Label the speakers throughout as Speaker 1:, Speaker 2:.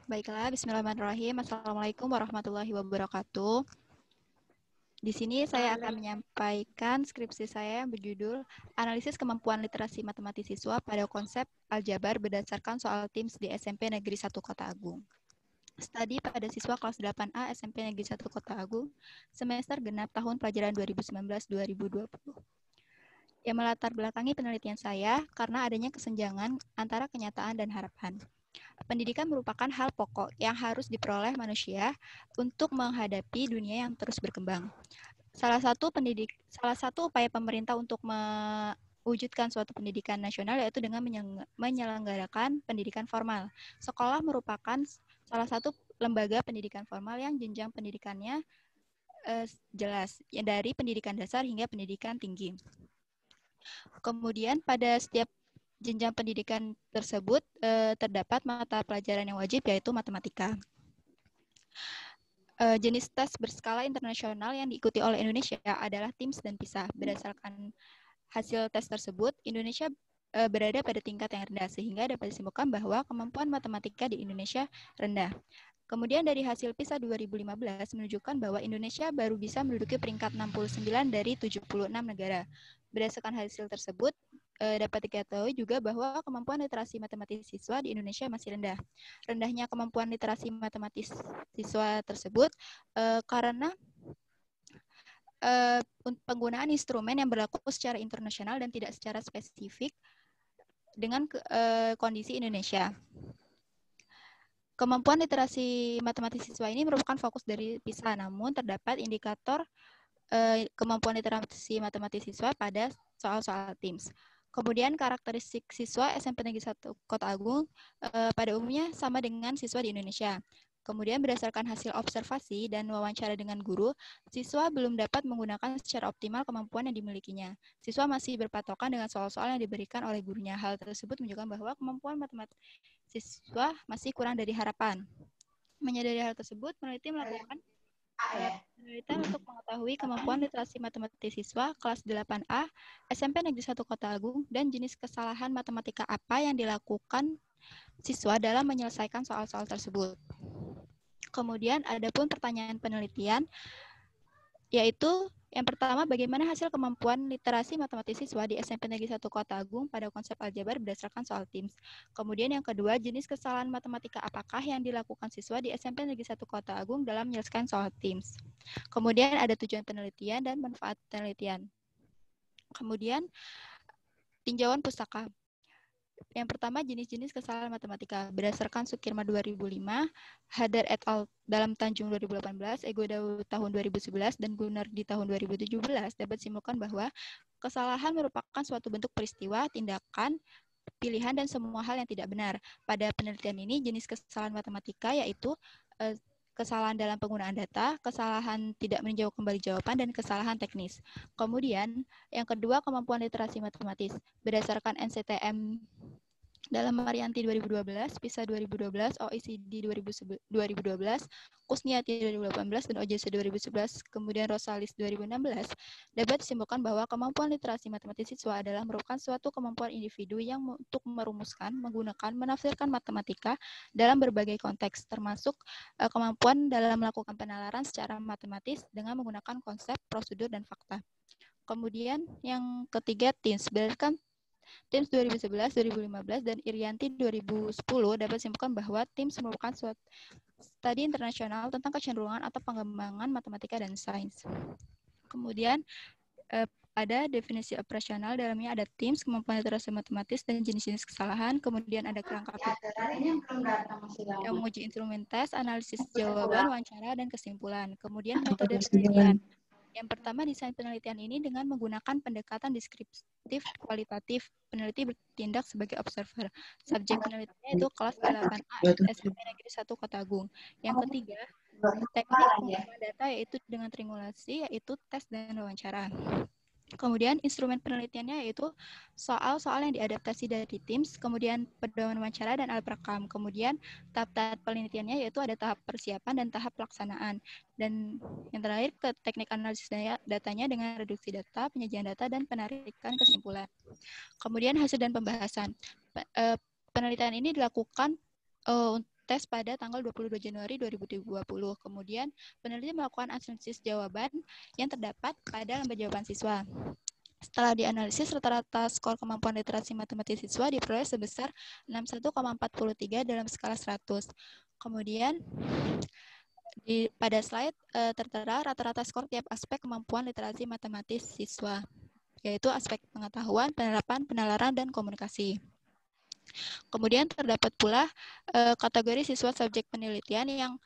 Speaker 1: Baiklah, bismillahirrahmanirrahim. Assalamualaikum warahmatullahi wabarakatuh. Di sini saya akan menyampaikan skripsi saya yang berjudul Analisis Kemampuan Literasi Matematis Siswa pada Konsep Aljabar berdasarkan soal TIMSS di SMP Negeri 1 Kota Agung. Studi pada siswa kelas 8A SMP Negeri 1 Kota Agung, semester genap tahun pelajaran 2019-2020. Yang melatar belakangi penelitian saya karena adanya kesenjangan antara kenyataan dan harapan. Pendidikan merupakan hal pokok yang harus diperoleh manusia untuk menghadapi dunia yang terus berkembang. Salah satu upaya pemerintah untuk mewujudkan suatu pendidikan nasional yaitu dengan menyelenggarakan pendidikan formal. Sekolah merupakan salah satu lembaga pendidikan formal yang jenjang pendidikannya jelas, dari pendidikan dasar hingga pendidikan tinggi. Kemudian pada setiap jenjang pendidikan tersebut terdapat mata pelajaran yang wajib yaitu matematika. Jenis tes berskala internasional yang diikuti oleh Indonesia adalah TIMSS dan PISA. Berdasarkan hasil tes tersebut, Indonesia berada pada tingkat yang rendah sehingga dapat disimpulkan bahwa kemampuan matematika di Indonesia rendah. Kemudian dari hasil PISA 2015 menunjukkan bahwa Indonesia baru bisa menduduki peringkat 69 dari 76 negara. Berdasarkan hasil tersebut, dapat diketahui juga bahwa kemampuan literasi matematis siswa di Indonesia masih rendah. Rendahnya kemampuan literasi matematis siswa tersebut karena penggunaan instrumen yang berlaku secara internasional dan tidak secara spesifik dengan kondisi Indonesia. Kemampuan literasi matematis siswa ini merupakan fokus dari PISA, namun terdapat indikator kemampuan literasi matematis siswa pada soal-soal TIMSS. Kemudian karakteristik siswa SMP Negeri 1 Kota Agung pada umumnya sama dengan siswa di Indonesia. Kemudian berdasarkan hasil observasi dan wawancara dengan guru, siswa belum dapat menggunakan secara optimal kemampuan yang dimilikinya. Siswa masih berpatokan dengan soal-soal yang diberikan oleh gurunya. Hal tersebut menunjukkan bahwa kemampuan matematis siswa masih kurang dari harapan. Menyadari hal tersebut, peneliti melakukan penelitian untuk mengetahui kemampuan literasi matematis siswa kelas 8A SMP Negeri 1 Kota Agung dan jenis kesalahan matematika apa yang dilakukan siswa dalam menyelesaikan soal-soal tersebut. Kemudian ada pun pertanyaan penelitian, yaitu yang pertama, bagaimana hasil kemampuan literasi matematis siswa di SMP Negeri 1 Kota Agung pada konsep aljabar berdasarkan soal TIMSS. Kemudian yang kedua, jenis kesalahan matematika apakah yang dilakukan siswa di SMP Negeri 1 Kota Agung dalam menyelesaikan soal TIMSS. Kemudian ada tujuan penelitian dan manfaat penelitian. Kemudian tinjauan pustaka. Yang pertama, jenis-jenis kesalahan matematika. Berdasarkan Sukirma 2005, Hadar et al. Dalam Tanjung 2018, Ego Daud tahun 2011, dan Gunnar di tahun 2017 dapat disimpulkan bahwa kesalahan merupakan suatu bentuk peristiwa, tindakan, pilihan, dan semua hal yang tidak benar. Pada penelitian ini, jenis kesalahan matematika yaitu kesalahan dalam penggunaan data, kesalahan tidak meninjau kembali jawaban, dan kesalahan teknis. Kemudian, yang kedua, kemampuan literasi matematis. Berdasarkan NCTM dalam Marianti 2012, PISA 2012, OECD 2012, Kusniati 2018, dan OJC 2011, kemudian Rosalis 2016, dapat disimpulkan bahwa kemampuan literasi matematis siswa adalah merupakan suatu kemampuan individu yang untuk merumuskan, menggunakan, menafsirkan matematika dalam berbagai konteks, termasuk kemampuan dalam melakukan penalaran secara matematis dengan menggunakan konsep, prosedur, dan fakta. Kemudian yang ketiga, TIMSS. Berdasarkan TIMSS 2011, 2015, dan Irianti 2010 dapat disimpulkan bahwa TIMSS merupakan suatu studi internasional tentang kecenderungan atau pengembangan matematika dan sains. Kemudian ada definisi operasional, dalamnya ada TIMSS, kemampuan literasi matematis, dan jenis-jenis kesalahan. Kemudian ada kerangka yang menguji instrumen tes, analisis jawaban, wawancara, dan kesimpulan. Kemudian metode penelitian. Yang pertama, desain penelitian ini dengan menggunakan pendekatan deskriptif kualitatif. Peneliti bertindak sebagai observer. Subjek penelitiannya itu kelas 8A SMP Negeri 1 Kota Agung. Yang ketiga, teknik pengumpulan data yaitu dengan triangulasi, yaitu tes dan wawancara. Kemudian instrumen penelitiannya yaitu soal-soal yang diadaptasi dari TIMSS, kemudian pedoman wawancara dan alat perekam. Kemudian tahap-tahap penelitiannya yaitu ada tahap persiapan dan tahap pelaksanaan. Dan yang terakhir ke teknik analisis datanya dengan reduksi data, penyajian data, dan penarikan kesimpulan. Kemudian hasil dan pembahasan. Penelitian ini dilakukan tes pada tanggal 22 Januari 2020. Kemudian peneliti melakukan analisis jawaban yang terdapat pada lembar jawaban siswa. Setelah dianalisis, rata-rata skor kemampuan literasi matematik siswa diperoleh sebesar 61,43 dalam skala 100. Kemudian pada slide tertera rata-rata skor tiap aspek kemampuan literasi matematis siswa, yaitu aspek pengetahuan, penerapan, penalaran, dan komunikasi. Kemudian terdapat pula kategori siswa subjek penelitian yang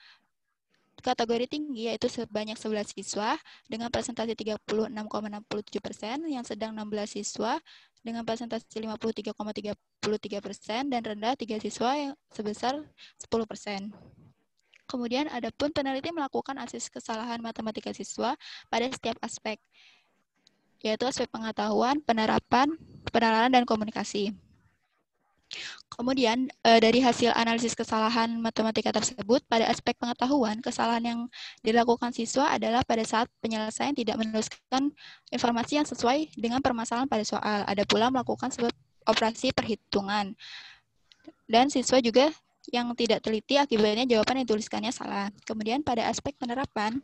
Speaker 1: kategori tinggi yaitu sebanyak 11 siswa dengan presentasi 36,67%, yang sedang 16 siswa dengan presentasi 53,33% dan rendah 3 siswa yang sebesar 10%. Kemudian adapun peneliti melakukan analisis kesalahan matematika siswa pada setiap aspek, yaitu aspek pengetahuan, penerapan, penalaran, dan komunikasi. Kemudian, dari hasil analisis kesalahan matematika tersebut, pada aspek pengetahuan, kesalahan yang dilakukan siswa adalah pada saat penyelesaian tidak menuliskan informasi yang sesuai dengan permasalahan pada soal. Ada pula melakukan operasi perhitungan. Dan siswa juga yang tidak teliti akibatnya jawaban yang dituliskannya salah. Kemudian pada aspek penerapan,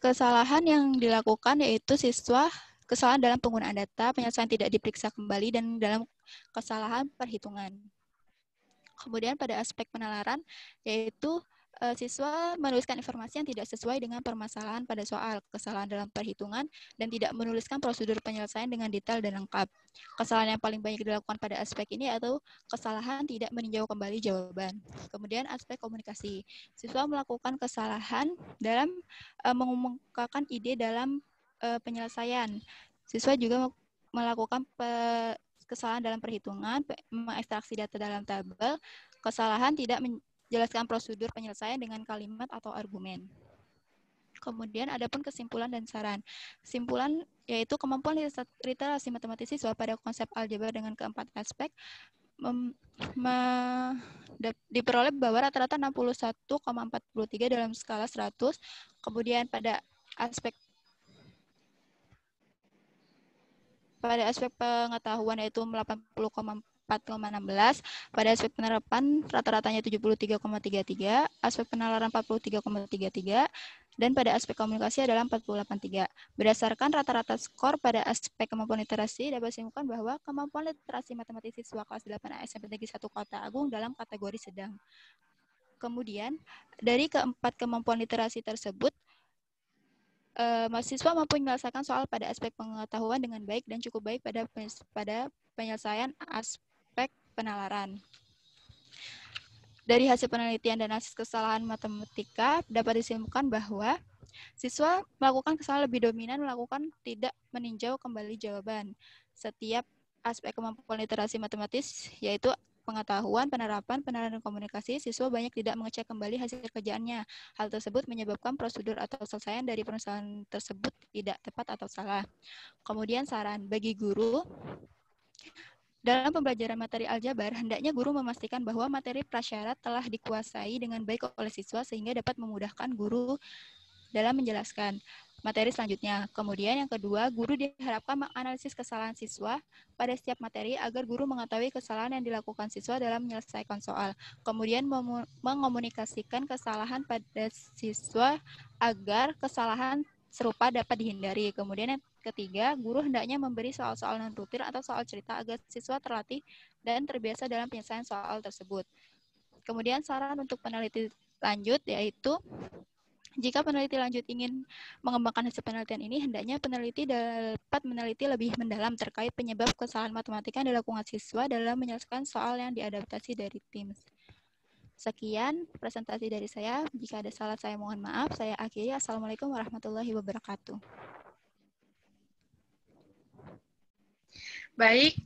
Speaker 1: kesalahan yang dilakukan yaitu siswa kesalahan dalam penggunaan data, penyelesaian tidak diperiksa kembali, dan dalam kesalahan perhitungan. Kemudian pada aspek penalaran, yaitu siswa menuliskan informasi yang tidak sesuai dengan permasalahan pada soal, kesalahan dalam perhitungan, dan tidak menuliskan prosedur penyelesaian dengan detail dan lengkap. Kesalahan yang paling banyak dilakukan pada aspek ini atau kesalahan tidak meninjau kembali jawaban. Kemudian aspek komunikasi. Siswa melakukan kesalahan dalam mengumumkakan ide dalam penyelesaian. Siswa juga melakukan kesalahan dalam perhitungan, mengekstraksi data dalam tabel, kesalahan tidak menjelaskan prosedur penyelesaian dengan kalimat atau argumen. Kemudian ada pun kesimpulan dan saran. Kesimpulan yaitu kemampuan literasi matematis siswa pada konsep aljabar dengan keempat aspek diperoleh bahwa rata-rata 61,43 dalam skala 100. Kemudian pada aspek pengetahuan yaitu 80,4,16, pada aspek penerapan rata-ratanya 73,33, aspek penalaran 43,33, dan pada aspek komunikasi adalah 48,3. Berdasarkan rata-rata skor pada aspek kemampuan literasi, dapat disimpulkan bahwa kemampuan literasi matematis siswa kelas 8 SMP Negeri 1 Kota Agung dalam kategori sedang. Kemudian, dari keempat kemampuan literasi tersebut, mahasiswa mampu menyelesaikan soal pada aspek pengetahuan dengan baik dan cukup baik pada penyelesaian aspek penalaran. Dari hasil penelitian dan hasil kesalahan matematika, dapat disimpulkan bahwa siswa melakukan kesalahan lebih dominan melakukan tidak meninjau kembali jawaban. Setiap aspek kemampuan literasi matematis, yaitu pengetahuan, penerapan, penalaran, dan komunikasi, siswa banyak tidak mengecek kembali hasil kerjaannya. Hal tersebut menyebabkan prosedur atau penyelesaian dari perusahaan tersebut tidak tepat atau salah. Kemudian saran bagi guru, dalam pembelajaran materi aljabar, hendaknya guru memastikan bahwa materi prasyarat telah dikuasai dengan baik oleh siswa sehingga dapat memudahkan guru dalam menjelaskan materi selanjutnya. Kemudian yang kedua, guru diharapkan menganalisis kesalahan siswa pada setiap materi agar guru mengetahui kesalahan yang dilakukan siswa dalam menyelesaikan soal. Kemudian mengomunikasikan kesalahan pada siswa agar kesalahan serupa dapat dihindari. Kemudian yang ketiga, guru hendaknya memberi soal-soal non-rutin atau soal cerita agar siswa terlatih dan terbiasa dalam penyelesaian soal tersebut. Kemudian saran untuk peneliti lanjut yaitu jika peneliti lanjut ingin mengembangkan hasil penelitian ini, hendaknya peneliti dapat meneliti lebih mendalam terkait penyebab kesalahan matematika yang dilakukan siswa dalam menyelesaikan soal yang diadaptasi dari TIMSS. Sekian presentasi dari saya. Jika ada salah, saya mohon maaf. Saya akhiri. Assalamualaikum warahmatullahi wabarakatuh.
Speaker 2: Baik,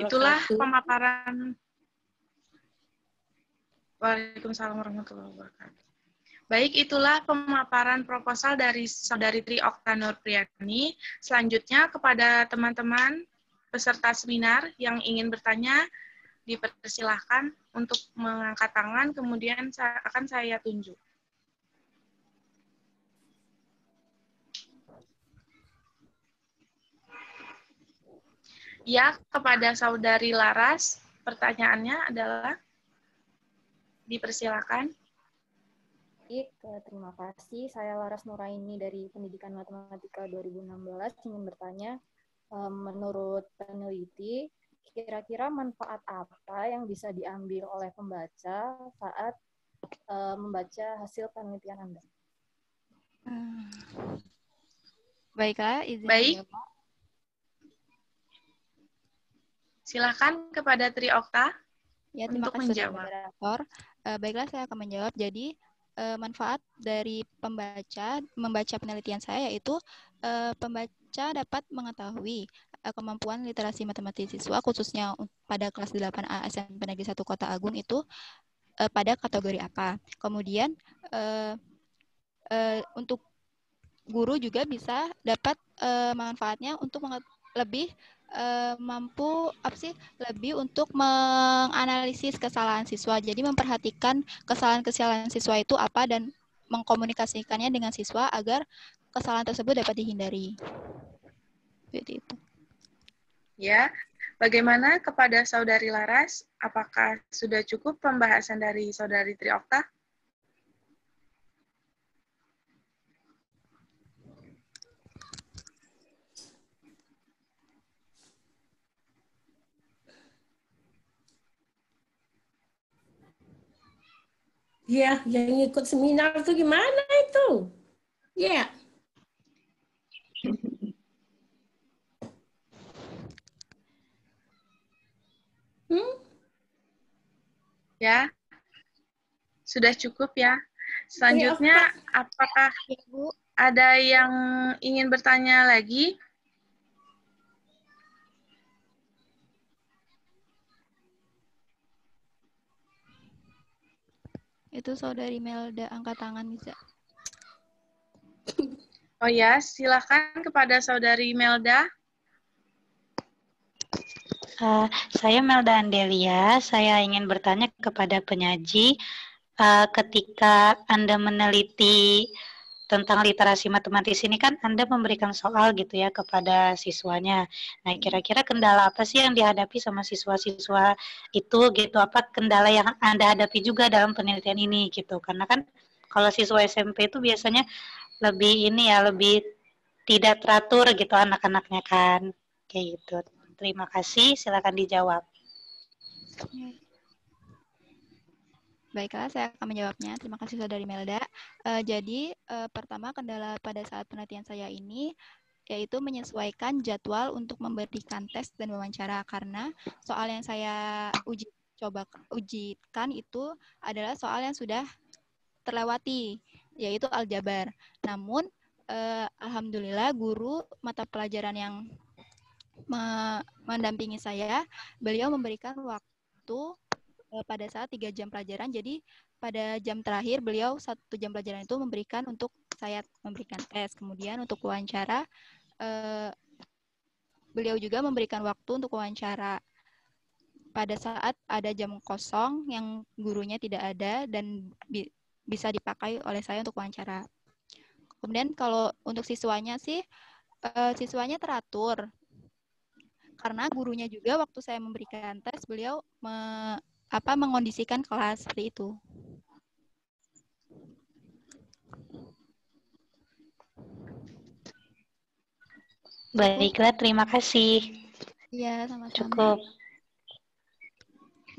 Speaker 2: itulah pemaparan. Waalaikumsalam warahmatullahi wabarakatuh. Baik, itulah pemaparan proposal dari Saudari Tri Okta Nurpriyani. Selanjutnya kepada teman-teman peserta seminar yang ingin bertanya, dipersilahkan untuk mengangkat tangan, kemudian akan saya tunjuk. Ya, kepada Saudari Laras, pertanyaannya adalah, dipersilakan.
Speaker 3: Baik, terima kasih. Saya Laras Nuraini dari Pendidikan Matematika 2016 ingin bertanya, menurut peneliti, kira-kira manfaat apa yang bisa diambil oleh pembaca saat membaca hasil penelitian Anda?
Speaker 1: Baiklah, izin
Speaker 2: Baik.
Speaker 1: menjawab.
Speaker 2: Silakan kepada Tri Okta
Speaker 1: Ya, terima
Speaker 2: untuk
Speaker 1: kasih
Speaker 2: menjawab.
Speaker 1: moderator. Baiklah, saya akan menjawab. Jadi, manfaat dari membaca penelitian saya yaitu pembaca dapat mengetahui kemampuan literasi matematik siswa, khususnya pada kelas 8A SMP Negeri 1 Kota Agung itu pada kategori apa. Kemudian, untuk guru juga bisa dapat manfaatnya untuk lebih mampu lebih untuk menganalisis kesalahan siswa. Jadi memperhatikan kesalahan-kesalahan siswa itu apa dan mengkomunikasikannya dengan siswa agar kesalahan tersebut dapat dihindari. Seperti itu.
Speaker 2: Ya, bagaimana kepada Saudari Laras? Apakah sudah cukup pembahasan dari Saudari Tri Okta?
Speaker 4: Ya, yang ikut seminar itu gimana itu? Ya.
Speaker 2: Ya, sudah cukup ya. Selanjutnya, apakah ada yang ingin bertanya lagi?
Speaker 1: Itu Saudari Melda angkat tangan bisa.
Speaker 2: Oh ya, silakan kepada Saudari Melda.
Speaker 5: Saya Melda Andelia, saya ingin bertanya kepada penyaji, ketika Anda meneliti tentang literasi matematis ini kan Anda memberikan soal gitu ya kepada siswanya. Nah, kira-kira kendala apa sih yang dihadapi sama siswa-siswa itu gitu? Apa kendala yang Anda hadapi juga dalam penelitian ini gitu? Karena kan kalau siswa SMP itu biasanya lebih ini ya, lebih tidak teratur gitu anak-anaknya kan. Kayak gitu. Terima kasih, silakan dijawab.
Speaker 1: Baiklah, saya akan menjawabnya. Terima kasih Saudari Melda. Jadi, pertama kendala pada saat penelitian saya ini yaitu menyesuaikan jadwal untuk memberikan tes dan wawancara karena soal yang saya ujikan itu adalah soal yang sudah terlewati, yaitu aljabar. Namun, alhamdulillah guru mata pelajaran yang mendampingi saya, beliau memberikan waktu pada saat 3 jam pelajaran. Jadi pada jam terakhir beliau 1 jam pelajaran itu memberikan untuk saya memberikan tes. Kemudian untuk wawancara, beliau juga memberikan waktu untuk wawancara pada saat ada jam kosong yang gurunya tidak ada dan bisa dipakai oleh saya untuk wawancara. Kemudian kalau untuk siswanya sih, siswanya teratur. Karena gurunya juga waktu saya memberikan tes, beliau mengondisikan kelas seperti itu.
Speaker 5: Baiklah, terima kasih.
Speaker 1: Iya, sama-sama.
Speaker 5: Cukup.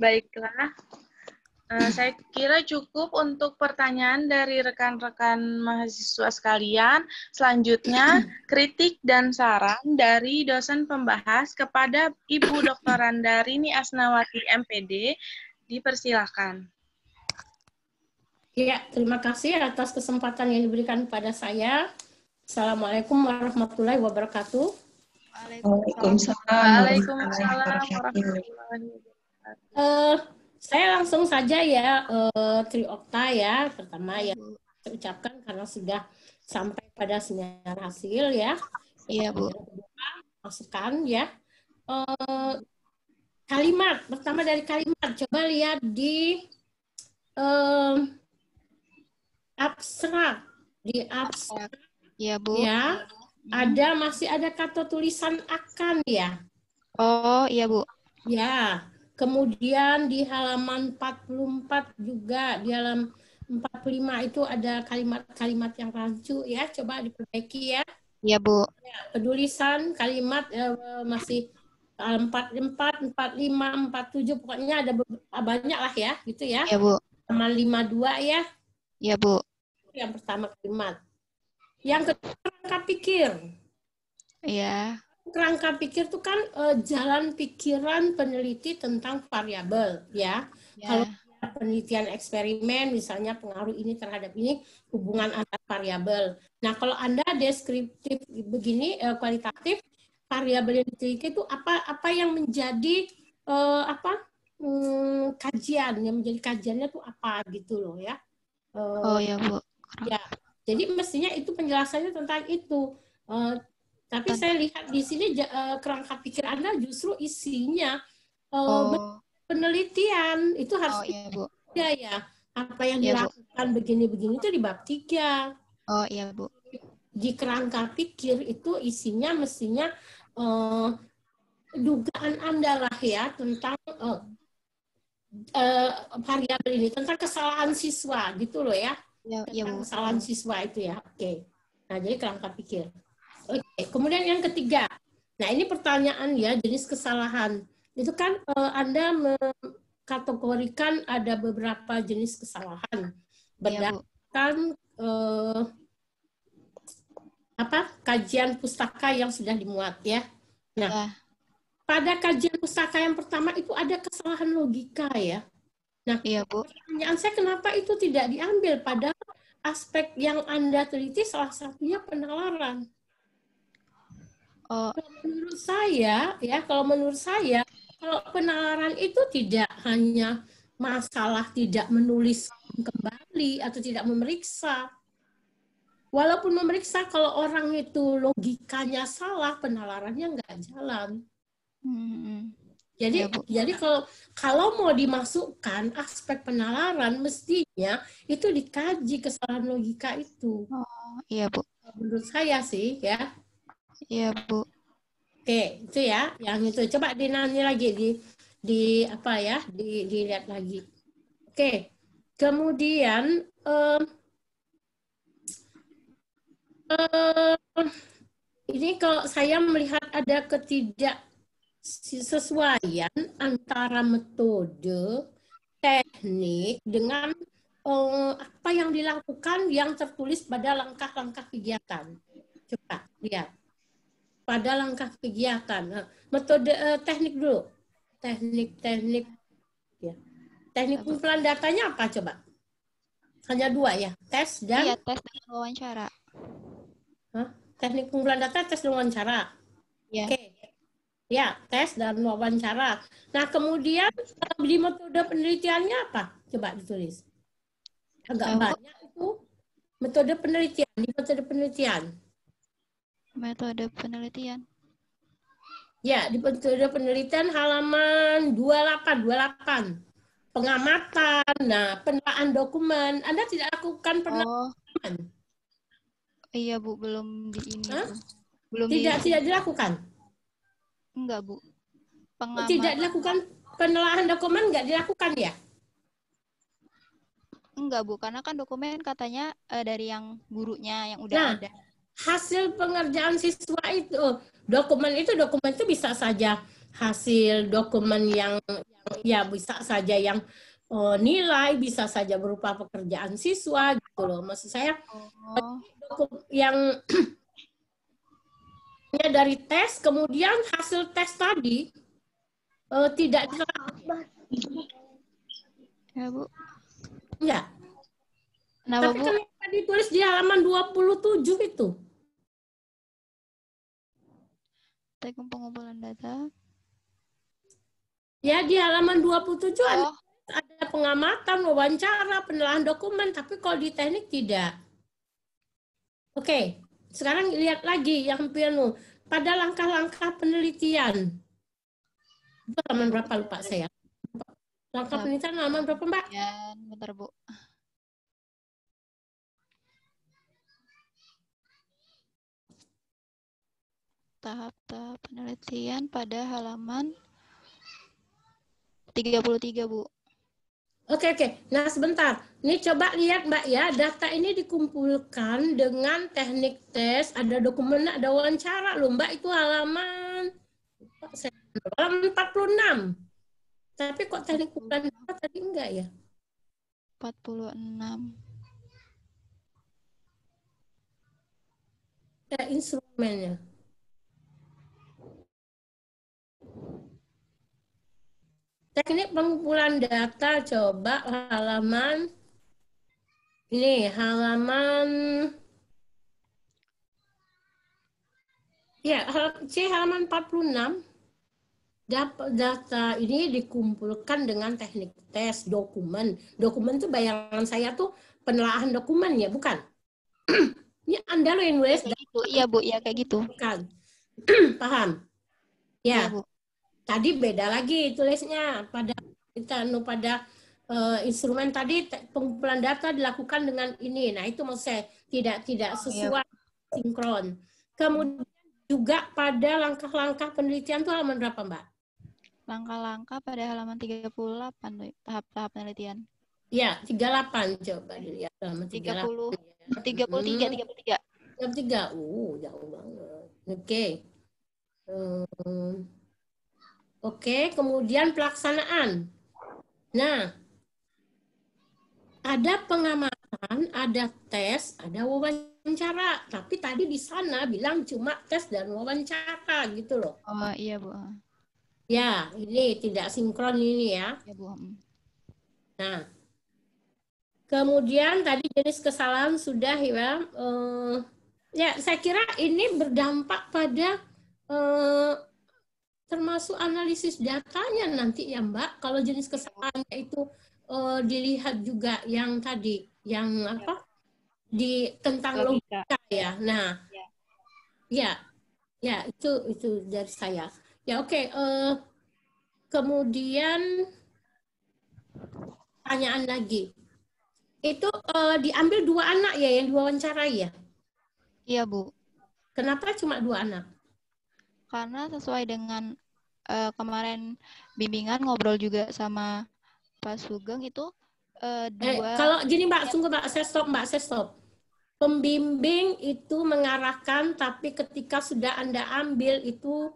Speaker 2: Baiklah, saya kira cukup untuk pertanyaan dari rekan-rekan mahasiswa sekalian. Selanjutnya, kritik dan saran dari dosen pembahas kepada Ibu Dr. Randarini Asnawati, MPD, dipersilakan.
Speaker 4: Ya, terima kasih atas kesempatan yang diberikan kepada saya. Assalamualaikum warahmatullahi wabarakatuh.
Speaker 2: Waalaikumsalam warahmatullahi wabarakatuh.
Speaker 4: Saya langsung saja ya, Tri Okta ya, pertama ya. saya ucapkan karena sudah sampai pada seminar hasil ya.
Speaker 1: Iya, Bu.
Speaker 4: Yang kedua, masukkan ya. Kalimat, pertama dari kalimat, coba lihat di abstrak. Di abstrak
Speaker 1: Iya, Bu.
Speaker 4: ya, masih ada kata tulisan akan ya.
Speaker 1: Oh, iya, Bu.
Speaker 4: Ya, kemudian di halaman 44 juga, di halaman 45 itu ada kalimat-kalimat yang rancu ya, coba diperbaiki ya.
Speaker 1: Iya, Bu.
Speaker 4: Penulisan kalimat masih 44, 45, 47, pokoknya ada banyak lah ya, gitu ya.
Speaker 1: Iya, Bu.
Speaker 4: Halaman 52 ya.
Speaker 1: Iya, Bu.
Speaker 4: Yang pertama kalimat. Yang kedua kerangka pikir.
Speaker 1: Iya.
Speaker 4: Kerangka pikir itu kan jalan pikiran peneliti tentang variabel ya. Kalau penelitian eksperimen misalnya pengaruh ini terhadap ini, hubungan antar variabel. Nah, kalau Anda deskriptif begini kualitatif, variabel yang diteliti itu apa yang menjadi kajian, yang menjadi kajiannya itu apa gitu loh ya.
Speaker 1: Oh ya, Bu.
Speaker 4: Ya, jadi mestinya itu penjelasannya tentang itu. Tapi saya lihat di sini kerangka pikir Anda justru isinya penelitian. Itu harus
Speaker 1: iya, Bu.
Speaker 4: Ya. Apa yang dilakukan begini-begini itu di bab 3.
Speaker 1: Oh iya, Bu.
Speaker 4: Di kerangka pikir itu isinya mestinya dugaan Anda lah ya tentang variabel ini, tentang kesalahan siswa gitu loh ya.
Speaker 1: Iya, Bu.
Speaker 4: Kesalahan siswa itu ya. Oke. Nah, jadi kerangka pikir. Oke. Kemudian yang ketiga. Nah, ini pertanyaan ya, jenis kesalahan. Itu kan Anda mengkategorikan ada beberapa jenis kesalahan berdasarkan kajian pustaka yang sudah dimuat ya. Nah, pada kajian pustaka yang pertama itu ada kesalahan logika ya. Nah,
Speaker 1: iya, Bu.
Speaker 4: Pertanyaan saya kenapa itu tidak diambil pada aspek yang Anda teliti, salah satunya penalaran. Kalau menurut saya, kalau penalaran itu tidak hanya masalah tidak menulis kembali atau tidak memeriksa. Walaupun memeriksa, kalau orang itu logikanya salah, penalarannya nggak jalan. Jadi kalau mau dimasukkan aspek penalaran, mestinya itu dikaji kesalahan logika itu.
Speaker 1: Oh, iya, Bu.
Speaker 4: Menurut saya sih ya.
Speaker 1: Iya, Bu.
Speaker 4: Oke, itu ya, yang itu. Coba dinanya lagi dilihat lagi. Oke. Kemudian ini kalau saya melihat ada ketidaksesuaian antara metode, teknik dengan apa yang dilakukan yang tertulis pada langkah-langkah kegiatan. Coba lihat. Pada langkah kegiatan. Metode teknik dulu. Teknik ya. Teknik pengumpulan datanya apa coba? Hanya 2 ya, tes dan
Speaker 1: tes dan wawancara.
Speaker 4: Teknik pengumpulan data, tes dan wawancara.
Speaker 1: Ya.
Speaker 4: Oke. Ya, tes dan wawancara. Nah, kemudian di metode penelitiannya apa? Coba ditulis. Agak banyak itu metode penelitian. Di metode penelitian.
Speaker 1: Metode penelitian.
Speaker 4: Ya, di metode penelitian halaman 28. Pengamatan. Nah, penelaahan dokumen. Anda tidak lakukan penelaahan dokumen?
Speaker 1: Iya, Bu, belum di ini.
Speaker 4: Belum tidak dilakukan?
Speaker 1: Enggak, Bu.
Speaker 4: Tidak dilakukan penelaahan dokumen, enggak dilakukan ya?
Speaker 1: Enggak, Bu, karena kan dokumen katanya dari yang gurunya yang udah ada.
Speaker 4: Hasil pengerjaan siswa itu, dokumen itu bisa saja hasil dokumen yang bisa saja yang nilai, bisa saja berupa pekerjaan siswa gitu loh. Maksud saya yang dari tes, kemudian hasil tes tadi tidak dilakukan.
Speaker 1: Ya, Bu.
Speaker 4: Enggak.
Speaker 1: Kenapa,
Speaker 4: Tapi
Speaker 1: Bu?
Speaker 4: kan ditulis di halaman 27 itu.
Speaker 1: Teknik pengumpulan data.
Speaker 4: Ya, di halaman 27 ada pengamatan, wawancara, penelaahan dokumen, tapi kalau di teknik tidak. Oke, sekarang lihat lagi yang piano. Pada langkah-langkah penelitian. Itu halaman berapa lupa saya? Langkah penelitian halaman berapa, Mbak?
Speaker 1: Ya, bentar, Bu. Tahap-tahap penelitian pada halaman 33, Bu.
Speaker 4: Oke. Nah, sebentar. Ini coba lihat, Mbak ya. Data ini dikumpulkan dengan teknik tes. Ada dokumen, ada wawancara loh, Mbak. Itu halaman 46. Tapi kok teknik kumpulan data tadi enggak ya?
Speaker 1: 46.
Speaker 4: Ada instrumennya. Teknik pengumpulan data, coba halaman ini, halaman ya, halaman 46. Data ini dikumpulkan dengan teknik tes dokumen. Dokumen itu bayangan saya tuh penelaahan dokumen ya, bukan? Ini Anda loh yang nulis.
Speaker 1: Gitu. Iya, Bu, ya kayak gitu.
Speaker 4: Bukan. Paham?
Speaker 1: Ya,
Speaker 4: Ya.
Speaker 1: Bu.
Speaker 4: Tadi beda lagi tulisnya pada instrumen tadi pengumpulan data dilakukan dengan ini. Nah, itu maksud saya tidak sesuai sinkron. Kemudian juga pada langkah-langkah penelitian itu halaman berapa, Mbak?
Speaker 1: Langkah-langkah pada halaman 38, tahap-tahap penelitian.
Speaker 4: Ya, 38 coba dilihat halaman 38.
Speaker 1: 33.
Speaker 4: 33. Jauh banget. Oke. Oke, kemudian pelaksanaan. Nah, ada pengamatan, ada tes, ada wawancara. Tapi tadi di sana bilang cuma tes dan wawancara gitu loh.
Speaker 1: Oh, iya, Bu.
Speaker 4: Ya, ini tidak sinkron ini ya.
Speaker 1: Ya, Bu.
Speaker 4: Nah, kemudian tadi jenis kesalahan sudah ya. Ya, saya kira ini berdampak pada termasuk analisis datanya nanti ya, Mbak. Kalau jenis kesalahannya itu dilihat juga yang tadi, yang apa? Tentang logika ya. Nah, ya itu dari saya. Ya, oke. Kemudian pertanyaan lagi. Itu diambil 2 anak ya yang diwawancarai ya?
Speaker 1: Iya, Bu.
Speaker 4: Kenapa cuma 2 anak?
Speaker 1: Karena sesuai dengan kemarin bimbingan ngobrol juga sama Pak Sugeng itu
Speaker 4: kalau gini Mbak, sungguh Mbak, saya stop. Pembimbing itu mengarahkan, tapi ketika sudah Anda ambil itu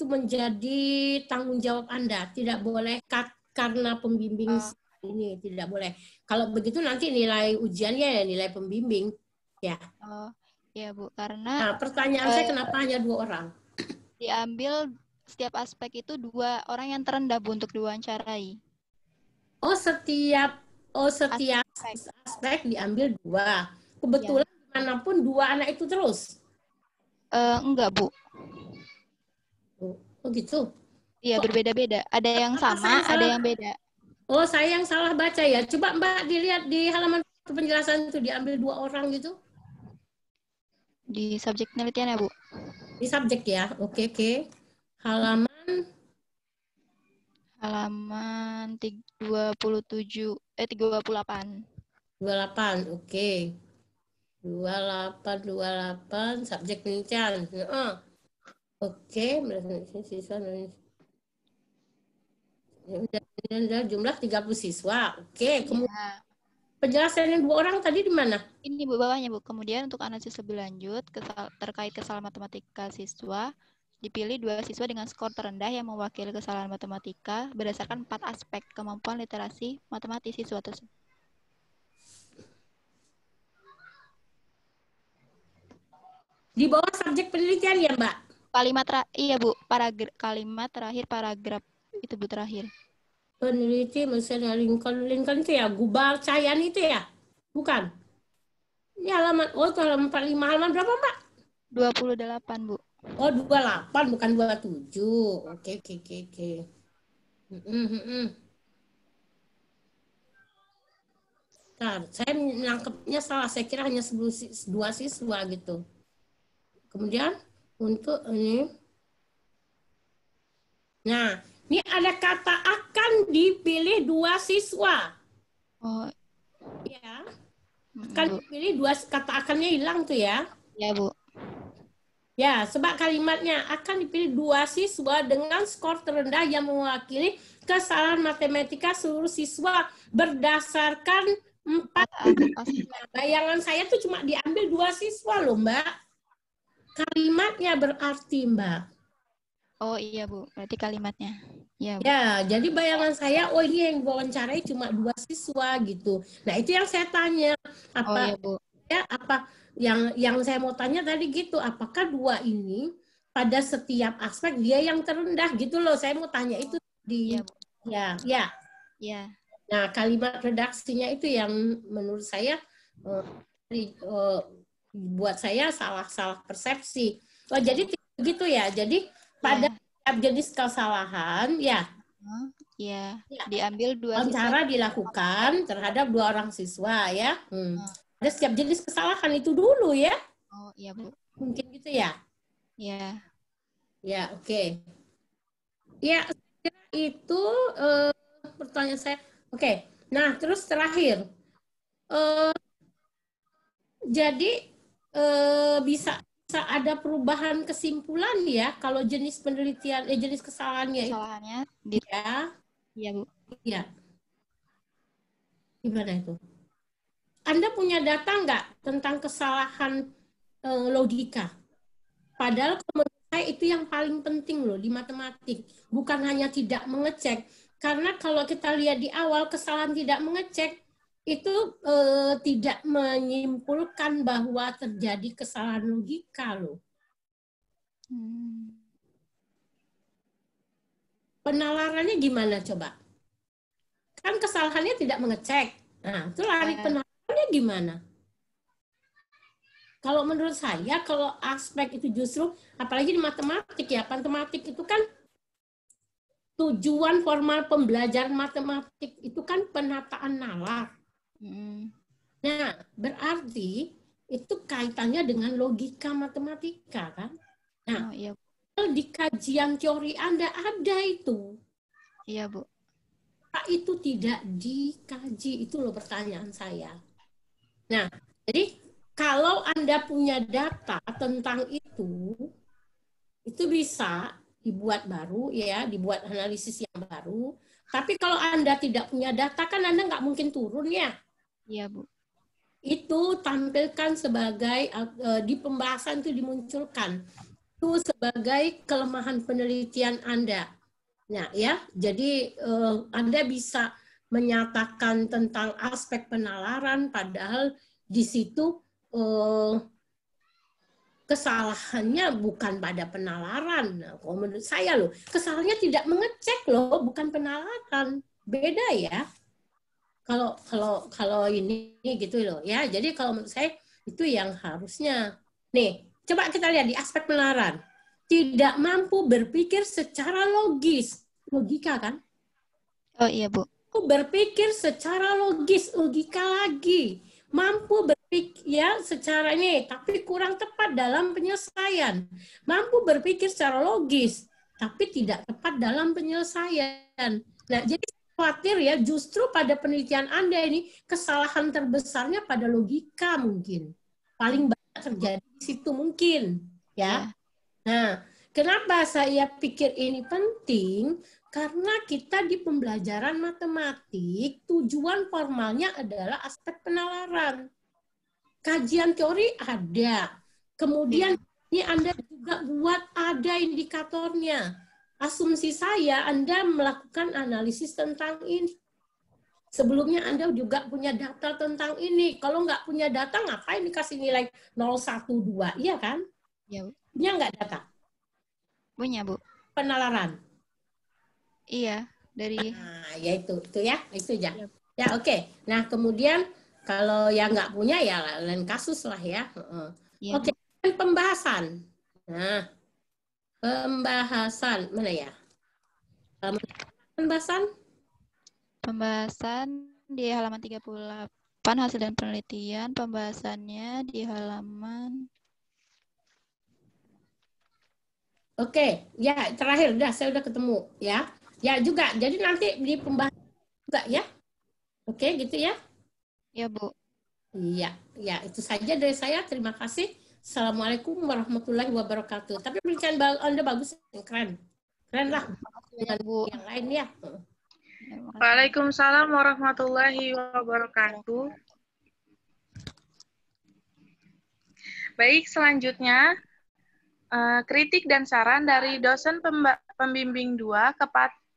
Speaker 4: menjadi tanggung jawab Anda. Tidak boleh karena pembimbing ini, tidak boleh. Kalau begitu nanti nilai ujiannya ya nilai pembimbing. Ya.
Speaker 1: Ya, Bu, karena
Speaker 4: nah, pertanyaan saya kenapa hanya 2 orang?
Speaker 1: Diambil setiap aspek itu 2 orang yang terendah, Bu, untuk diwawancarai.
Speaker 4: Setiap aspek diambil 2. Kebetulan dimanapun 2 anak itu terus?
Speaker 1: Enggak, Bu.
Speaker 4: Oh gitu?
Speaker 1: Iya, berbeda-beda. Ada yang sama, ada yang beda.
Speaker 4: Oh, saya yang salah baca ya. Coba Mbak dilihat di halaman penjelasan itu diambil 2 orang gitu.
Speaker 1: Di subjek penelitian ya, Bu?
Speaker 4: Di subjek ya. Oke. Halaman
Speaker 1: 38.
Speaker 4: 28, oke. 28 subjek penelitian. Oke, siswa jumlah 30 siswa. Oke, kemudian penjelasan yang 2 orang tadi di mana?
Speaker 1: Ini, Bu, bawahnya, Bu. Kemudian untuk analisis lebih lanjut terkait kesalahan matematika siswa, dipilih 2 siswa dengan skor terendah yang mewakili kesalahan matematika berdasarkan 4 aspek kemampuan literasi matematis siswa tersebut.
Speaker 4: Di bawah subjek penelitian ya, Mbak?
Speaker 1: Iya, Bu. Kalimat terakhir paragraf itu, Bu, terakhir.
Speaker 4: Peneliti misalnya Lincoln itu ya, Gubal Cahyan itu ya? Bukan? Ini halaman, itu halaman 45. Halaman berapa, Mbak?
Speaker 1: 28, Bu.
Speaker 4: Oh, 28, bukan 27. Oke. Saya menangkapnya salah. Saya kira hanya 2 siswa gitu. Kemudian untuk ini. Nah, ini ada kata akan dipilih 2 siswa.
Speaker 1: Oh,
Speaker 4: Ya. Akan dipilih 2, kata akannya hilang tuh ya.
Speaker 1: ya Bu.
Speaker 4: Ya, sebab kalimatnya akan dipilih 2 siswa dengan skor terendah yang mewakili kesalahan matematika seluruh siswa berdasarkan 4. Bayangan saya tuh cuma diambil 2 siswa loh, Mbak. Kalimatnya berarti, Mbak.
Speaker 1: Oh iya Bu, berarti kalimatnya. Ya, Bu.
Speaker 4: Ya, jadi bayangan saya, oh ini yang wawancarai cuma 2 siswa gitu. Nah, itu yang saya tanya.
Speaker 1: Oh iya Bu.
Speaker 4: Ya, apa yang saya mau tanya tadi gitu, apakah 2 ini pada setiap aspek dia yang terendah gitu loh. Saya mau tanya itu di
Speaker 1: Iya, Bu.
Speaker 4: ya.
Speaker 1: Ya.
Speaker 4: Nah, kalimat redaksinya itu yang menurut saya buat saya salah persepsi. Oh, jadi begitu ya. Jadi pada setiap jenis kesalahan ya.
Speaker 1: Ya, diambil 2 siswa.
Speaker 4: Wawancara dilakukan terhadap 2 orang siswa ya. Ada setiap jenis kesalahan itu dulu ya.
Speaker 1: Oh iya Bu.
Speaker 4: Mungkin gitu ya.
Speaker 1: Ya.
Speaker 4: Ya, oke. Ya, itu pertanyaan saya. Oke. Nah, terus terakhir. Jadi bisa ada perubahan kesimpulan ya kalau jenis penelitian jenis kesalahannya
Speaker 1: itu.
Speaker 4: Ya.
Speaker 1: Iya, Bu.
Speaker 4: Iya. Gimana itu? Anda punya data nggak tentang kesalahan logika? Padahal menurut saya itu yang paling penting loh di matematik. Bukan hanya tidak mengecek. Karena kalau kita lihat di awal kesalahan tidak mengecek, itu tidak menyimpulkan bahwa terjadi kesalahan logika loh. Penalarannya gimana coba? Kan kesalahannya tidak mengecek. Nah, itu lari penalarannya gimana? Kalau menurut saya, kalau aspek itu justru, apalagi di matematik ya, matematik itu kan tujuan formal pembelajaran matematik itu kan penataan nalar. Nah, berarti itu kaitannya dengan logika matematika kan? Nah, di kajian teori Anda ada itu.
Speaker 1: Iya, Bu.
Speaker 4: Pak itu tidak dikaji, itu loh pertanyaan saya. Nah, jadi kalau Anda punya data tentang itu bisa dibuat baru ya, dibuat analisis yang baru. Tapi kalau Anda tidak punya data kan Anda nggak mungkin turun ya.
Speaker 1: Iya, Bu.
Speaker 4: Itu tampilkan sebagai di pembahasan itu dimunculkan itu sebagai kelemahan penelitian Anda. Nah, ya, jadi Anda bisa menyatakan tentang aspek penalaran, padahal di situ kesalahannya bukan pada penalaran. Nah, kalau menurut saya loh, kesalahannya tidak mengecek loh, bukan penalaran. Beda ya. Kalau ini gitu loh ya. Jadi kalau menurut saya itu yang harusnya. Nih, coba kita lihat di aspek penalaran. Tidak mampu berpikir secara logis. Logika kan?
Speaker 1: Oh iya, Bu.
Speaker 4: Berpikir secara logis, logika lagi. Mampu berpikir ya secara ini, tapi kurang tepat dalam penyelesaian. Mampu berpikir secara logis, tapi tidak tepat dalam penyelesaian. Nah, jadi khawatir ya, justru pada penelitian Anda ini kesalahan terbesarnya pada logika mungkin. Paling banyak terjadi di situ mungkin. Ya. Nah, kenapa saya pikir ini penting? Karena kita di pembelajaran matematik, tujuan formalnya adalah aspek penalaran. Kajian teori ada. Kemudian ini Anda juga buat ada indikatornya. Asumsi saya Anda melakukan analisis tentang ini. Sebelumnya Anda juga punya data tentang ini. Kalau nggak punya data, ngapain dikasih nilai 012? Iya kan?
Speaker 1: Iya, Bu.
Speaker 4: Punya nggak data?
Speaker 1: Punya, Bu.
Speaker 4: Penalaran.
Speaker 1: Iya, dari
Speaker 4: ya itu ya. Ya, oke. Nah, kemudian kalau yang nggak punya ya lain kasus lah ya. Oke, pembahasan. Nah, pembahasan mana ya? Pembahasan
Speaker 1: di halaman 38. hasil dan penelitian, pembahasannya di halaman.
Speaker 4: Oke, ya terakhir saya udah ketemu ya. Ya juga, jadi nanti di pembahasan juga ya. Oke, gitu ya.
Speaker 1: Ya, Bu.
Speaker 4: Iya, ya itu saja dari saya. Terima kasih. Assalamualaikum warahmatullahi wabarakatuh. Tapi pencarian Anda bagus, keren. Keren lah.
Speaker 1: Ya, Bu.
Speaker 4: Yang lain ya.
Speaker 2: Waalaikumsalam warahmatullahi wabarakatuh. Baik, selanjutnya kritik dan saran dari dosen pembimbing 2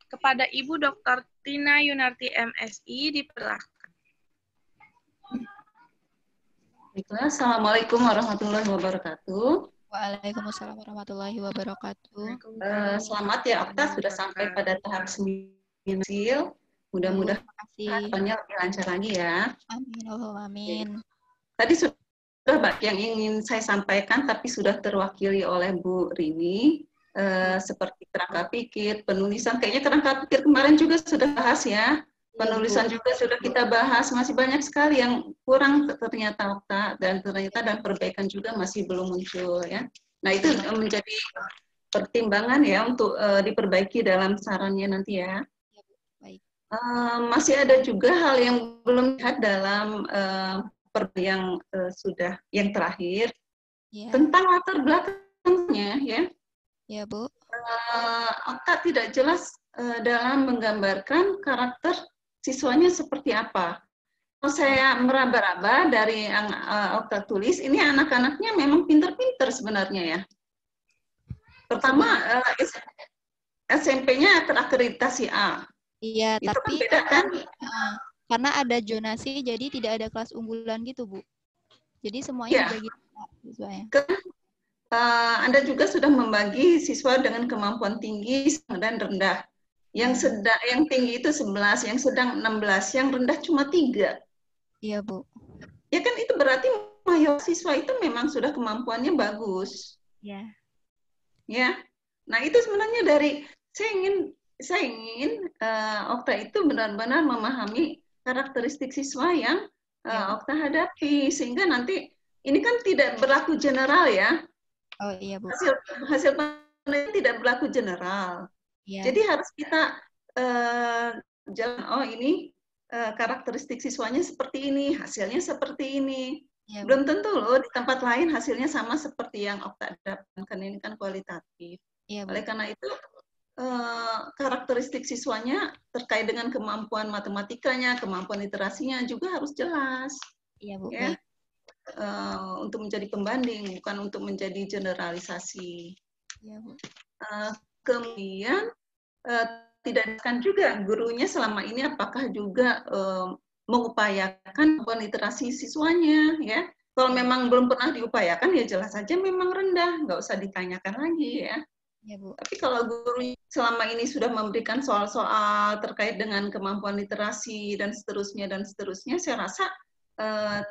Speaker 2: kepada Ibu Dr. Tina Yunarti MSI dipersilahkan.
Speaker 6: Baiklah, Assalamualaikum warahmatullahi wabarakatuh.
Speaker 1: Waalaikumsalam warahmatullahi wabarakatuh.
Speaker 6: Selamat ya Okta, sudah sampai pada tahap 9 hasil. Mudah-mudahan hasilnya lebih lancar lagi ya.
Speaker 1: Amin, Allahumma amin.
Speaker 6: Tadi sudah banyak yang ingin saya sampaikan, tapi sudah terwakili oleh Bu Rini. Seperti kerangka pikir, penulisan. Kayaknya kerangka pikir kemarin juga sudah bahas ya. Penulisan juga sudah kita bahas, masih banyak sekali yang kurang ternyata Okta, dan perbaikan juga masih belum muncul ya. Nah itu menjadi pertimbangan ya untuk diperbaiki dalam sarannya nanti ya. Masih ada juga hal yang belum lihat dalam yang terakhir tentang latar belakangnya ya.
Speaker 1: Ya Bu.
Speaker 6: Okta tidak jelas dalam menggambarkan karakter siswanya seperti apa. Kalau saya meraba-raba dari yang Okta tulis, ini anak-anaknya memang pinter-pinter sebenarnya ya. Pertama, SMP-nya terakreditasi A.
Speaker 1: Iya,
Speaker 6: itu
Speaker 1: tapi
Speaker 6: kan beda kan?
Speaker 1: Karena ada zonasi, jadi tidak ada kelas unggulan gitu, Bu. Jadi semuanya dibagi siswanya.
Speaker 6: Anda juga sudah membagi siswa dengan kemampuan tinggi dan rendah. Yang tinggi itu 11, yang sedang 16, yang rendah cuma 3.
Speaker 1: Iya, Bu.
Speaker 6: Ya kan itu berarti mayoritas siswa itu memang sudah kemampuannya bagus.
Speaker 1: Iya.
Speaker 6: Ya. Nah, itu sebenarnya dari saya ingin Okta itu benar-benar memahami karakteristik siswa yang Okta hadapi, sehingga nanti ini kan tidak berlaku general ya.
Speaker 1: Oh iya, Bu.
Speaker 6: Hasil penelitian tidak berlaku general. Jadi harus kita ini karakteristik siswanya seperti ini, hasilnya seperti ini. Belum tentu loh di tempat lain hasilnya sama seperti yang Okta dapatkan, ini kan kualitatif. Oleh karena itu karakteristik siswanya terkait dengan kemampuan matematikanya, kemampuan literasinya juga harus jelas.
Speaker 1: Iya, Bu.
Speaker 6: Ya. Untuk menjadi pembanding, bukan untuk menjadi generalisasi.
Speaker 1: Iya, Bu.
Speaker 6: Kemudian tidak akan juga gurunya selama ini apakah juga mengupayakan kemampuan literasi siswanya ya. Kalau memang belum pernah diupayakan ya jelas saja memang rendah, nggak usah ditanyakan lagi ya.
Speaker 1: Ya, Bu.
Speaker 6: Tapi kalau guru selama ini sudah memberikan soal-soal terkait dengan kemampuan literasi dan seterusnya, saya rasa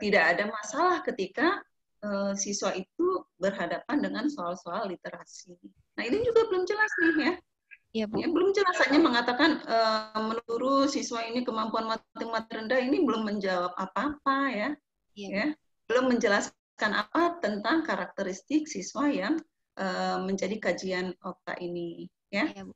Speaker 6: tidak ada masalah ketika siswa itu berhadapan dengan soal-soal literasi. Nah ini juga belum jelas nih ya.
Speaker 1: Ya, Bu.
Speaker 6: Ya, belum jelas, hanya mengatakan menurut siswa ini kemampuan matematik rendah, ini belum menjawab apa-apa ya. Ya. Belum menjelaskan apa tentang karakteristik siswa yang menjadi kajian Okta ini ya.
Speaker 1: Ya, Bu.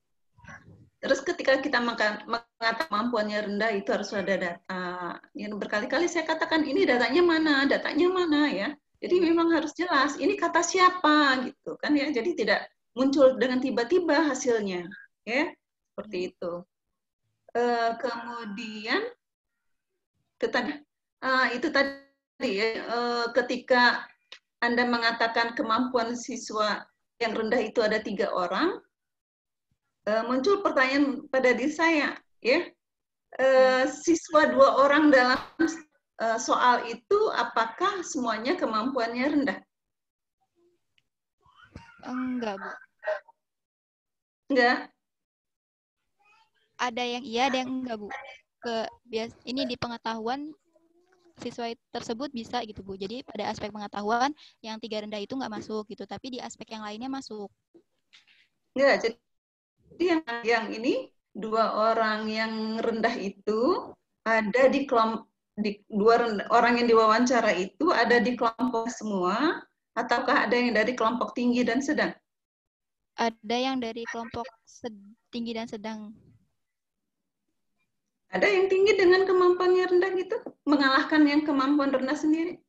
Speaker 6: Terus ketika kita mengatakan kemampuannya rendah itu harus ada data. Yang berkali-kali saya katakan ini datanya mana ya. Jadi memang harus jelas ini kata siapa gitu kan ya. Jadi tidak muncul dengan tiba-tiba hasilnya ya. Seperti itu. Kemudian itu tadi ya, ketika Anda mengatakan kemampuan siswa yang rendah itu ada 3 orang, muncul pertanyaan pada diri saya, ya, siswa 2 orang dalam soal itu apakah semuanya kemampuannya rendah?
Speaker 1: Enggak, Bu.
Speaker 6: Enggak.
Speaker 1: Ada yang iya, ada yang enggak, Bu. Ini di pengetahuan siswa tersebut bisa gitu, Bu. Jadi pada aspek pengetahuan yang 3 rendah itu nggak masuk gitu, tapi di aspek yang lainnya masuk.
Speaker 6: Enggak, jadi yang ini 2 orang yang rendah itu ada di orang yang diwawancara itu ada di kelompok semua, ataukah ada yang dari kelompok tinggi dan sedang?
Speaker 1: Ada yang dari kelompok tinggi dan sedang.
Speaker 6: Ada yang tinggi dengan kemampuannya rendah gitu, mengalahkan yang kemampuan rendah sendiri?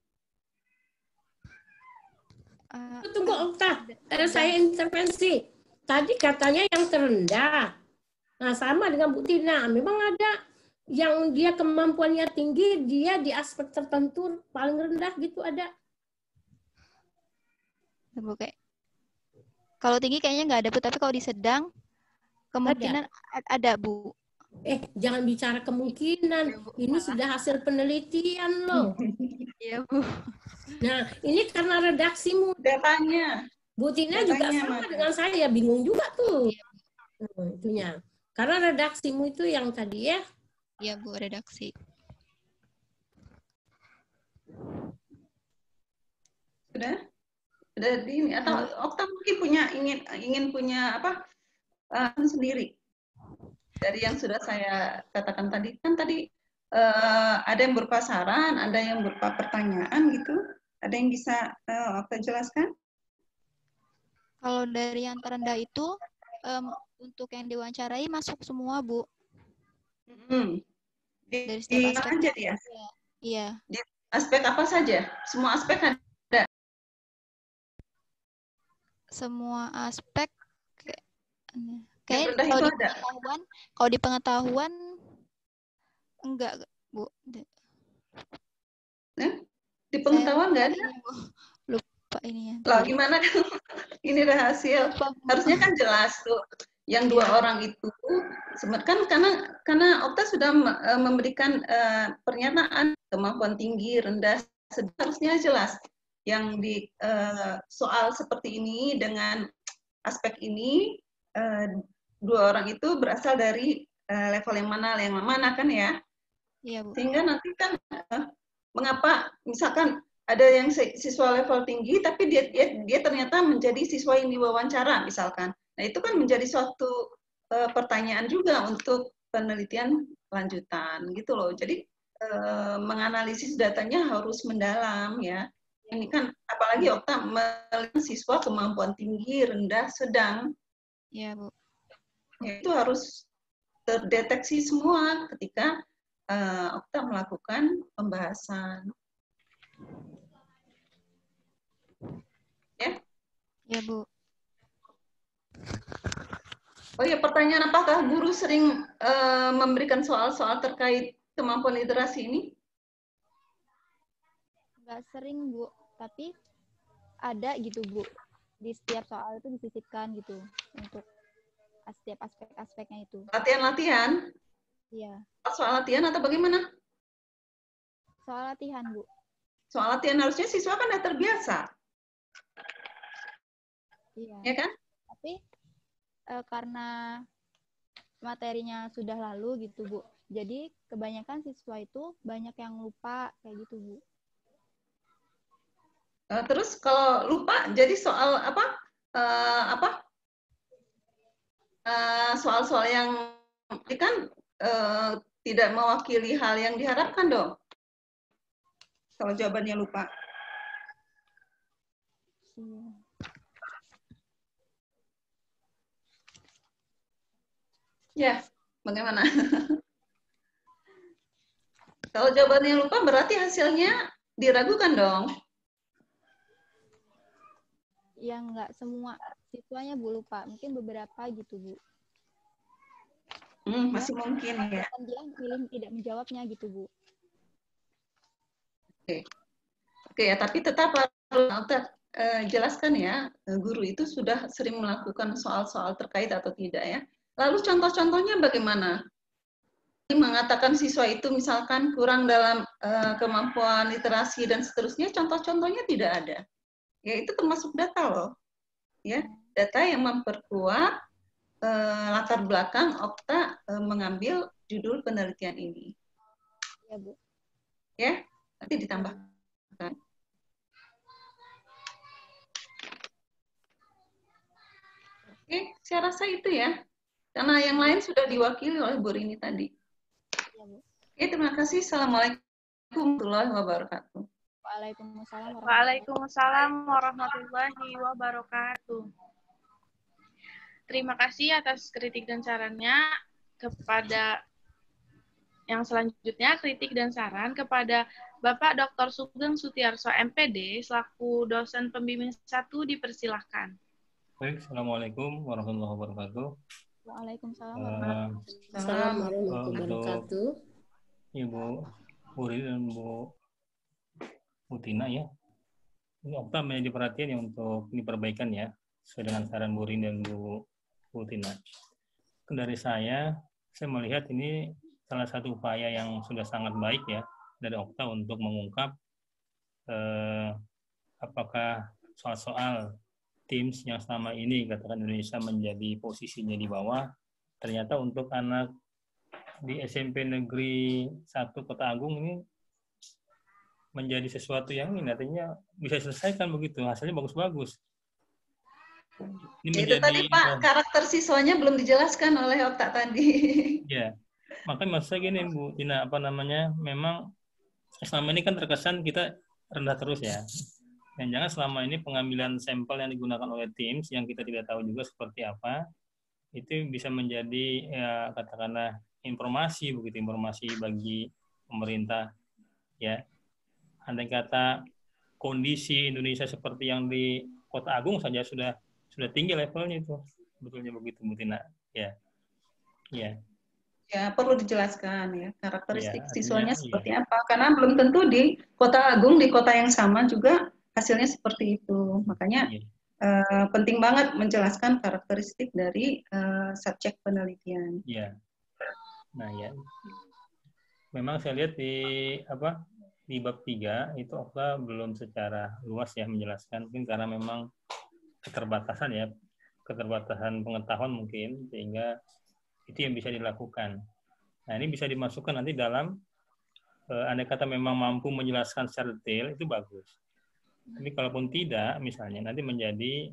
Speaker 4: Tunggu Okta, saya intervensi. Tadi katanya yang terendah. Nah, sama dengan Bu Tina. Memang ada yang dia kemampuannya tinggi, dia di aspek tertentu paling rendah gitu ada.
Speaker 1: Bu, kalau tinggi kayaknya nggak ada, Bu. Tapi kalau di sedang, kemungkinan ada Bu.
Speaker 4: Jangan bicara kemungkinan. Ini sudah hasil penelitian loh.
Speaker 1: Iya, Bu.
Speaker 4: Nah, ini karena redaksimu.
Speaker 6: Datanya.
Speaker 4: Bu Tina juga sama dengan saya, bingung juga tuh. Itunya. Karena redaksimu itu yang tadi ya.
Speaker 1: Iya, Bu, redaksi.
Speaker 6: Sudah di ini atau Okta mungkin ingin punya apa sendiri dari yang sudah saya katakan tadi. Kan tadi ada yang berupa saran, ada yang berupa pertanyaan gitu. Ada yang bisa Okta jelaskan?
Speaker 1: Kalau dari yang terendah itu untuk yang diwawancarai masuk semua, Bu. Dari setiap aspek
Speaker 6: aja ya?
Speaker 1: Iya.
Speaker 6: Di aspek apa saja? Semua aspek ada?
Speaker 1: Semua aspek
Speaker 6: kayak
Speaker 1: kalau di pengetahuan enggak, Bu.
Speaker 6: Di pengetahuan enggak ada?
Speaker 1: Lupa ini ya.
Speaker 6: Lah gimana? Ini rahasia. Harusnya kan jelas tuh. Yang dua orang itu kan karena Okta sudah memberikan pernyataan kemampuan tinggi, rendah, harusnya jelas. Yang di soal seperti ini dengan aspek ini dua orang itu berasal dari level yang mana kan ya?
Speaker 1: Iya, Bu.
Speaker 6: Sehingga nanti kan mengapa misalkan ada yang siswa level tinggi tapi dia ternyata menjadi siswa yang diwawancara misalkan. Nah, itu kan menjadi suatu pertanyaan juga untuk penelitian lanjutan gitu loh. Jadi menganalisis datanya harus mendalam ya. Ini kan apalagi Okta melihat siswa kemampuan tinggi, rendah, sedang.
Speaker 1: Iya, Bu.
Speaker 6: Ya, itu harus terdeteksi semua ketika Okta melakukan pembahasan. Ya?
Speaker 1: Ya, Bu.
Speaker 6: Oh ya, pertanyaan apakah guru sering memberikan soal-soal terkait kemampuan literasi ini?
Speaker 1: Nggak sering, Bu. Tapi ada gitu, Bu. Di setiap soal itu disisipkan gitu untuk setiap aspek-aspeknya itu.
Speaker 6: Latihan-latihan?
Speaker 1: Iya.
Speaker 6: Soal latihan atau bagaimana?
Speaker 1: Soal latihan, Bu.
Speaker 6: Soal latihan harusnya siswa kan udah terbiasa.
Speaker 1: Iya.
Speaker 6: Ya kan?
Speaker 1: Tapi karena materinya sudah lalu gitu, Bu. Jadi kebanyakan siswa itu banyak yang lupa kayak gitu, Bu.
Speaker 6: Terus kalau lupa jadi soal apa? Soal-soal yang kan tidak mewakili hal yang diharapkan dong. Kalau jawabannya lupa.
Speaker 1: Iya.
Speaker 6: Ya, bagaimana? Kalau jawabannya lupa berarti hasilnya diragukan dong.
Speaker 1: Yang nggak semua siswanya, Bu, lupa. Mungkin beberapa gitu, Bu.
Speaker 6: Masih mungkin ya.
Speaker 1: Dia pilih tidak menjawabnya gitu, Bu.
Speaker 6: Oke ya, tapi tetap harus jelaskan ya, guru itu sudah sering melakukan soal-soal terkait atau tidak ya. Lalu contoh-contohnya bagaimana? Mengatakan siswa itu misalkan kurang dalam kemampuan literasi dan seterusnya, contoh-contohnya tidak ada. Ya itu termasuk data loh. Ya, data yang memperkuat latar belakang Okta mengambil judul penelitian ini.
Speaker 1: Ya, Bu.
Speaker 6: Ya, nanti ditambahkan. Oke, saya rasa itu ya. Karena yang lain sudah diwakili oleh Bu Rini tadi.
Speaker 1: Ya, Bu.
Speaker 6: Oke, terima kasih. Assalamualaikum. warahmatullahi wabarakatuh.
Speaker 2: Waalaikumsalam warahmatullahi wabarakatuh. Terima kasih atas kritik dan sarannya. Kepada yang selanjutnya, kritik dan saran kepada Bapak Dr. Sugeng Sutiarso, MPD, selaku dosen pembimbing 1, dipersilahkan.
Speaker 7: Baik, Assalamualaikum warahmatullahi wabarakatuh.
Speaker 1: Waalaikumsalam
Speaker 3: warahmatullahi wabarakatuh.
Speaker 7: Ibu Puri dan Bu Tina ya. Ini Okta menjadi perhatian ya untuk diperbaikan ya, sesuai dengan saran Bu Rini dan Bu Tina. Dari saya melihat ini salah satu upaya yang sudah sangat baik ya dari Okta untuk mengungkap apakah soal-soal Teams yang selama ini katakan Indonesia menjadi posisinya di bawah, ternyata untuk anak di SMP Negeri 1 Kota Agung ini menjadi sesuatu yang ini artinya bisa diselesaikan begitu, hasilnya bagus-bagus.
Speaker 6: Itu tadi Pak, karakter siswanya belum dijelaskan oleh Okta tadi.
Speaker 7: Ya, makanya maksud saya gini Bu Tina, memang selama ini kan terkesan kita rendah terus ya. Dan jangan selama ini pengambilan sampel yang digunakan oleh Teams yang kita tidak tahu juga seperti apa, itu bisa menjadi ya katakanlah informasi bagi pemerintah ya. Andai kata kondisi Indonesia seperti yang di Kota Agung saja sudah tinggi levelnya itu, betulnya begitu Bu Tina ya. Ya.
Speaker 6: Ya, perlu dijelaskan ya karakteristik
Speaker 7: Ya,
Speaker 6: siswanya seperti apa, karena belum tentu di Kota Agung, di kota yang sama juga hasilnya seperti itu. Makanya penting banget menjelaskan karakteristik dari subjek penelitian.
Speaker 7: Iya. Nah ya, memang saya lihat di bab 3 itu Okta belum secara luas ya menjelaskan, mungkin karena memang keterbatasan pengetahuan mungkin, sehingga itu yang bisa dilakukan. Nah ini bisa dimasukkan nanti dalam andai kata memang mampu menjelaskan secara detail itu bagus. Tapi kalaupun tidak, misalnya nanti menjadi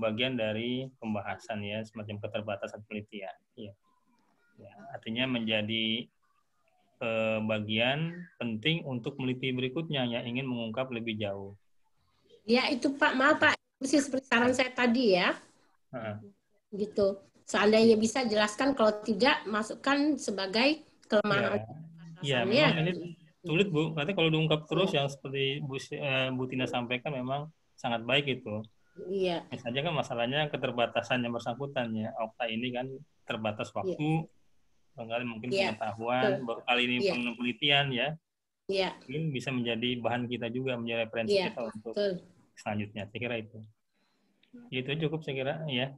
Speaker 7: bagian dari pembahasan ya, semacam keterbatasan penelitian. Ya. Ya, artinya menjadi bagian penting untuk meneliti berikutnya yang ingin mengungkap lebih jauh.
Speaker 4: Ya itu Pak, maaf Pak, seperti saran saya tadi ya. Gitu. Seandainya bisa jelaskan, kalau tidak masukkan sebagai kelemahan.
Speaker 7: Ya, memang ini sulit Bu, nanti kalau diungkap terus yang seperti Bu Tina sampaikan memang sangat baik itu.
Speaker 4: Iya.
Speaker 7: Misalnya kan masalahnya keterbatasan yang bersangkutan ya. Okta ini kan terbatas waktu, barangkali mungkin pengetahuan, baru kali ini penelitian ya.
Speaker 4: Iya.
Speaker 7: Mungkin bisa menjadi bahan kita juga, menjadi referensi kita untuk selanjutnya. Saya kira itu. Itu cukup saya kira ya.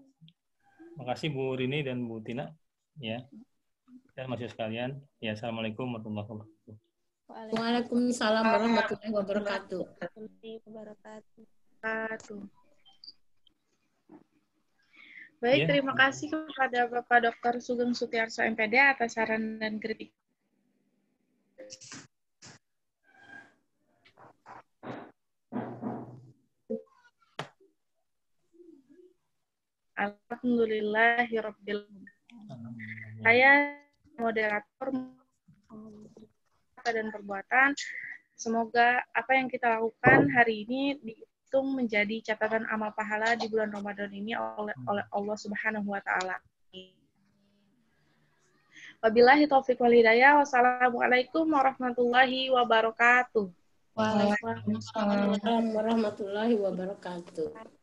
Speaker 7: Makasih Bu Rini dan Bu Tina ya. Dan mahasiswa sekalian, ya assalamualaikum warahmatullahi wabarakatuh.
Speaker 4: Waalaikumsalam warahmatullahi wabarakatuh.
Speaker 2: Baik, terima kasih kepada Bapak Dr. Sugeng Sutiarso, MPD, atas saran dan kritik. Alhamdulillahirabbil alamin. Saya moderator dan perbuatan. Semoga apa yang kita lakukan hari ini dihitung menjadi catatan amal pahala di bulan Ramadan ini oleh Allah Subhanahu wa taala. Wabillahi taufiq wal hidayah. Wassalamualaikum warahmatullahi wabarakatuh.
Speaker 3: Waalaikumsalam
Speaker 4: warahmatullahi wabarakatuh.